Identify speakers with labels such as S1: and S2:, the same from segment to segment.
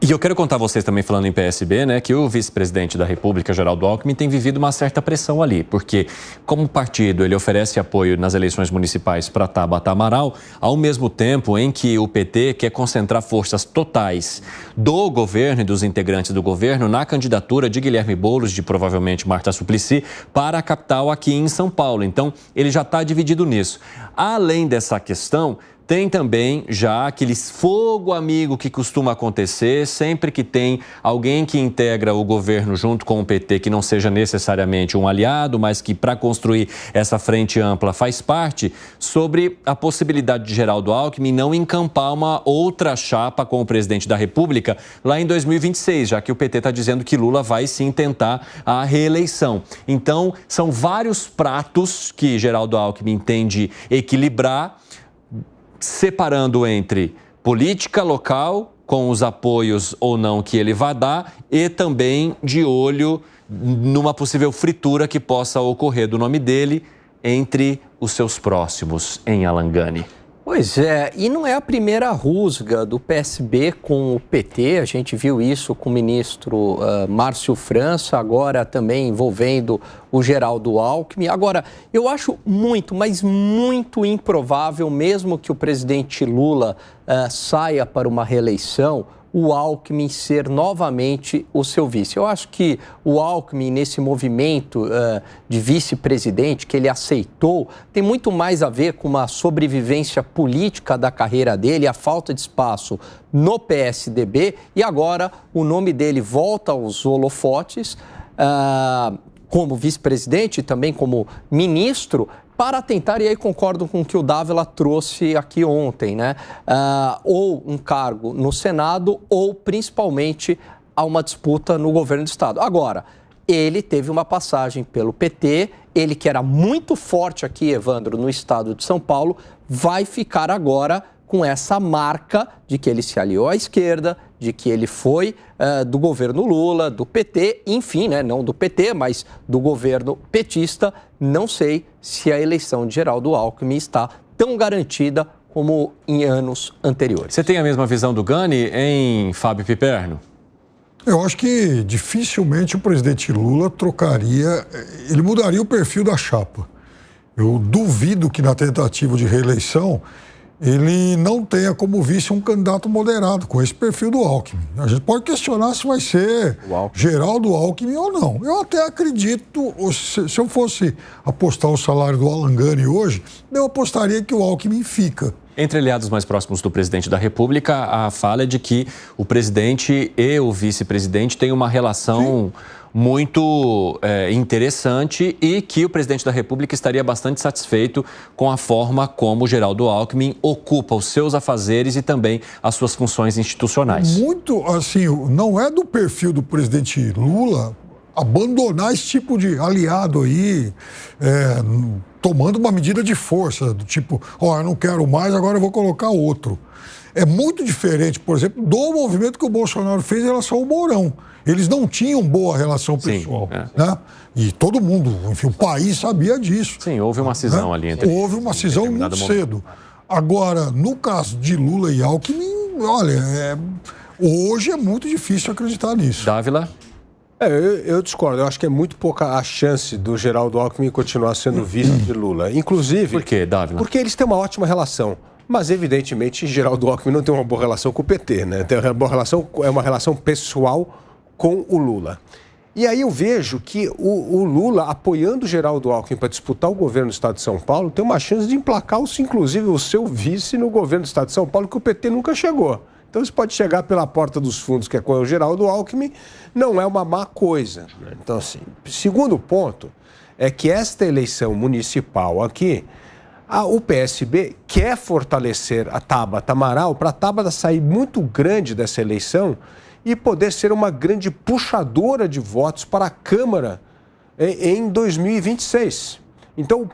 S1: E eu quero contar a vocês também, falando em PSB, né, que o vice-presidente da República, Geraldo Alckmin, tem vivido uma certa pressão ali, porque como partido ele oferece apoio nas eleições municipais para Tabata Amaral, ao mesmo tempo em que o PT quer concentrar forças totais do governo e dos integrantes do governo na candidatura de Guilherme Boulos, de provavelmente Marta Suplicy, para a capital aqui em São Paulo. Então, ele já está dividido nisso. Além dessa questão, tem também já aquele fogo amigo que costuma acontecer sempre que tem alguém que integra o governo junto com o PT, que não seja necessariamente um aliado, mas que para construir essa frente ampla faz parte, sobre a possibilidade de Geraldo Alckmin não encampar uma outra chapa com o presidente da República lá em 2026, já que o PT está dizendo que Lula vai sim tentar a reeleição. Então, são vários pratos que Geraldo Alckmin tem de equilibrar, separando entre política local, com os apoios ou não que ele vai dar, e também de olho numa possível fritura que possa ocorrer do nome dele entre os seus próximos em Alangane.
S2: Pois é, e não é a primeira rusga do PSB com o PT, a gente viu isso com o ministro Márcio França, agora também envolvendo o Geraldo Alckmin. Agora, eu acho muito, mas muito improvável, mesmo que o presidente Lula saia para uma reeleição, o Alckmin ser novamente o seu vice. Eu acho que o Alckmin, nesse movimento de vice-presidente que ele aceitou, tem muito mais a ver com uma sobrevivência política da carreira dele, a falta de espaço no PSDB, e agora o nome dele volta aos holofotes como vice-presidente e também como ministro, para tentar, e aí concordo com o que o Dávila trouxe aqui ontem, né? Ou um cargo no Senado ou, principalmente, a uma disputa no governo do Estado. Agora, ele teve uma passagem pelo PT, ele que era muito forte aqui, Evandro, no estado de São Paulo, vai ficar agora com essa marca de que ele se aliou à esquerda, de que ele foi do governo Lula, do PT, enfim, né, não do PT, mas do governo petista. Não sei se a eleição de Geraldo Alckmin está tão garantida como em anos anteriores.
S1: Você tem a mesma visão do Gani, em Fábio Piperno?
S3: Eu acho que dificilmente o presidente Lula ele mudaria o perfil da chapa. Eu duvido que na tentativa de reeleição ele não tenha como vice um candidato moderado com esse perfil do Alckmin. A gente pode questionar se vai ser Geraldo Alckmin ou não. Eu até acredito, se eu fosse apostar o salário do Alangane hoje, eu apostaria que o Alckmin fica.
S1: Entre aliados mais próximos do presidente da República, a fala é de que o presidente e o vice-presidente têm uma relação muito interessante e que o presidente da República estaria bastante satisfeito com a forma como Geraldo Alckmin ocupa os seus afazeres e também as suas funções institucionais.
S3: Muito, assim, não é do perfil do presidente Lula abandonar esse tipo de aliado aí, tomando uma medida de força, do tipo, eu não quero mais, agora eu vou colocar outro. É muito diferente, por exemplo, do movimento que o Bolsonaro fez em relação ao Mourão. Eles não tinham boa relação pessoal, né? E todo mundo, enfim, o país sabia disso.
S1: Sim, houve uma cisão ali entre...
S3: Houve uma cisão muito cedo. Agora, no caso de Lula e Alckmin, olha, hoje é muito difícil acreditar nisso.
S1: Dávila?
S4: Eu discordo. Eu acho que é muito pouca a chance do Geraldo Alckmin continuar sendo vice de Lula. Inclusive...
S1: Por quê, Dávila?
S4: Porque eles têm uma ótima relação. Mas, evidentemente, Geraldo Alckmin não tem uma boa relação com o PT, né? Tem uma boa relação, é uma relação pessoal com o Lula. E aí eu vejo que o Lula, apoiando o Geraldo Alckmin para disputar o governo do Estado de São Paulo, tem uma chance de emplacar, inclusive, o seu vice no governo do Estado de São Paulo, que o PT nunca chegou. Então, isso pode chegar pela porta dos fundos, que é com o Geraldo Alckmin, não é uma má coisa. Então, assim, segundo ponto é que esta eleição municipal aqui, o PSB quer fortalecer a Tabata Amaral para a Tabata sair muito grande dessa eleição e poder ser uma grande puxadora de votos para a Câmara em 2026. Então,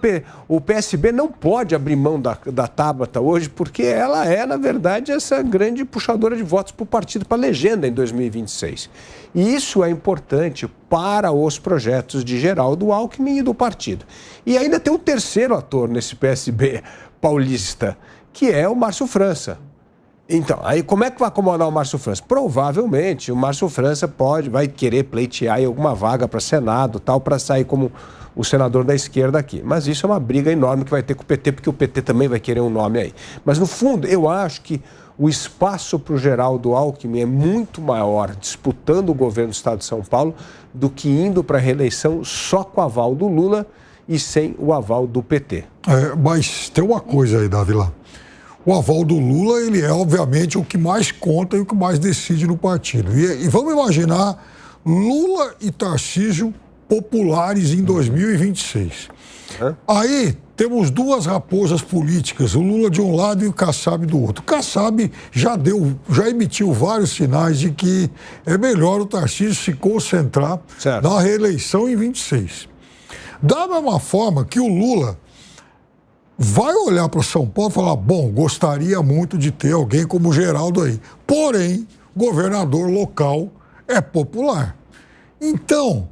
S4: o PSB não pode abrir mão da Tabata hoje, porque ela é, na verdade, essa grande puxadora de votos para o partido, para a legenda em 2026. E isso é importante para os projetos de Geraldo Alckmin e do partido. E ainda tem um terceiro ator nesse PSB paulista, que é o Márcio França. Então, aí como é que vai acomodar o Márcio França? Provavelmente o Márcio França vai querer pleitear em alguma vaga para Senado, tal, para sair como o senador da esquerda aqui. Mas isso é uma briga enorme que vai ter com o PT, porque o PT também vai querer um nome aí. Mas, no fundo, eu acho que o espaço para o Geraldo Alckmin é muito maior disputando o governo do Estado de São Paulo do que indo para a reeleição só com o aval do Lula e sem o aval do PT.
S3: Mas tem uma coisa aí, Dávila. O aval do Lula, ele é, obviamente, o que mais conta e o que mais decide no partido. E vamos imaginar Lula e Tarcísio populares em 2026. Aí temos duas raposas políticas, o Lula de um lado e o Kassab do outro. O Kassab já emitiu vários sinais de que é melhor o Tarcísio se concentrar na reeleição em 26. Da mesma forma que o Lula vai olhar para São Paulo e falar, bom, gostaria muito de ter alguém como o Geraldo aí. Porém, governador local é popular. Então,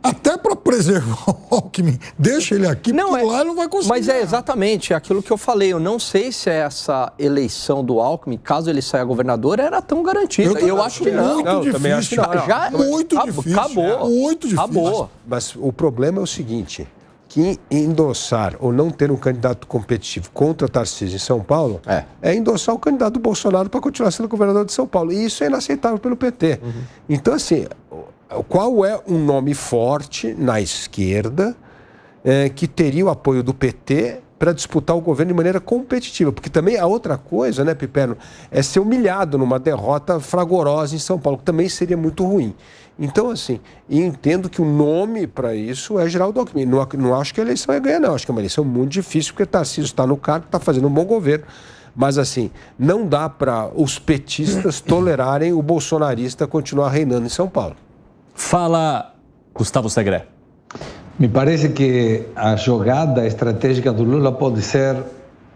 S3: até para preservar o Alckmin, deixa ele aqui, porque lá ele não vai conseguir.
S2: Mas é exatamente aquilo que eu falei. Eu não sei se essa eleição do Alckmin, caso ele saia governador, era tão garantida. Eu acho que não.
S3: Muito difícil.
S4: Também acho que não.
S2: Já,
S3: muito difícil.
S2: Acabou.
S3: Muito difícil.
S2: Acabou.
S4: Mas o problema é o seguinte, que endossar ou não ter um candidato competitivo contra Tarcísio em São Paulo é endossar o candidato do Bolsonaro para continuar sendo governador de São Paulo. E isso é inaceitável pelo PT. Então, assim, qual é um nome forte na esquerda que teria o apoio do PT para disputar o governo de maneira competitiva? Porque também a outra coisa, né, Piperno, é ser humilhado numa derrota fragorosa em São Paulo, que também seria muito ruim. Então, assim, entendo que o nome para isso é Geraldo Alckmin. Não acho que a eleição é ganhar, não. Acho que é uma eleição muito difícil, porque Tarcísio está no cargo, está fazendo um bom governo. Mas, assim, não dá para os petistas tolerarem o bolsonarista continuar reinando em São Paulo.
S1: Fala, Gustavo Segré.
S5: Me parece que a jogada estratégica do Lula pode ser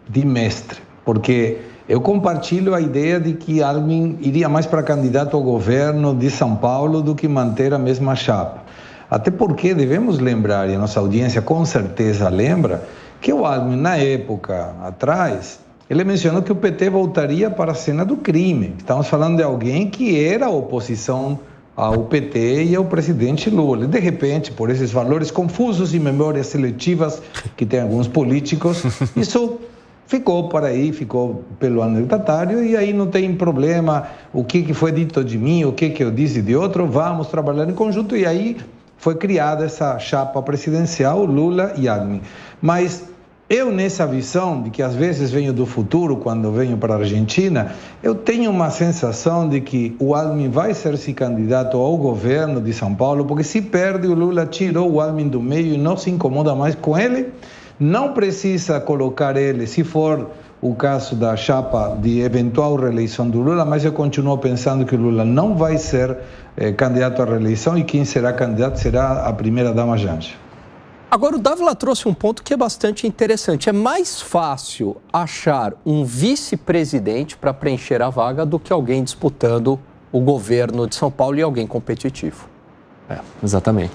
S5: de mestre, porque eu compartilho a ideia de que Alckmin iria mais para candidato ao governo de São Paulo do que manter a mesma chapa. Até porque devemos lembrar, e a nossa audiência com certeza lembra, que o Alckmin, na época atrás, ele mencionou que o PT voltaria para a cena do crime. Estamos falando de alguém que era oposição ao PT e ao presidente Lula. E, de repente, por esses valores confusos e memórias seletivas que tem alguns políticos, isso ficou por aí, ficou pelo anecdotário, e aí não tem problema o que foi dito de mim, o que eu disse de outro, vamos trabalhar em conjunto, e aí foi criada essa chapa presidencial, Lula e Alckmin. Mas eu, nessa visão de que às vezes venho do futuro, quando venho para a Argentina, eu tenho uma sensação de que o Alckmin vai ser-se candidato ao governo de São Paulo, porque se perde, o Lula tirou o Alckmin do meio e não se incomoda mais com ele. Não precisa colocar ele, se for o caso da chapa de eventual reeleição do Lula, mas eu continuo pensando que o Lula não vai ser candidato à reeleição, e quem será candidato será a primeira-dama Janja.
S2: Agora, o Dávila trouxe um ponto que é bastante interessante. É mais fácil achar um vice-presidente para preencher a vaga do que alguém disputando o governo de São Paulo e alguém competitivo.
S1: Exatamente.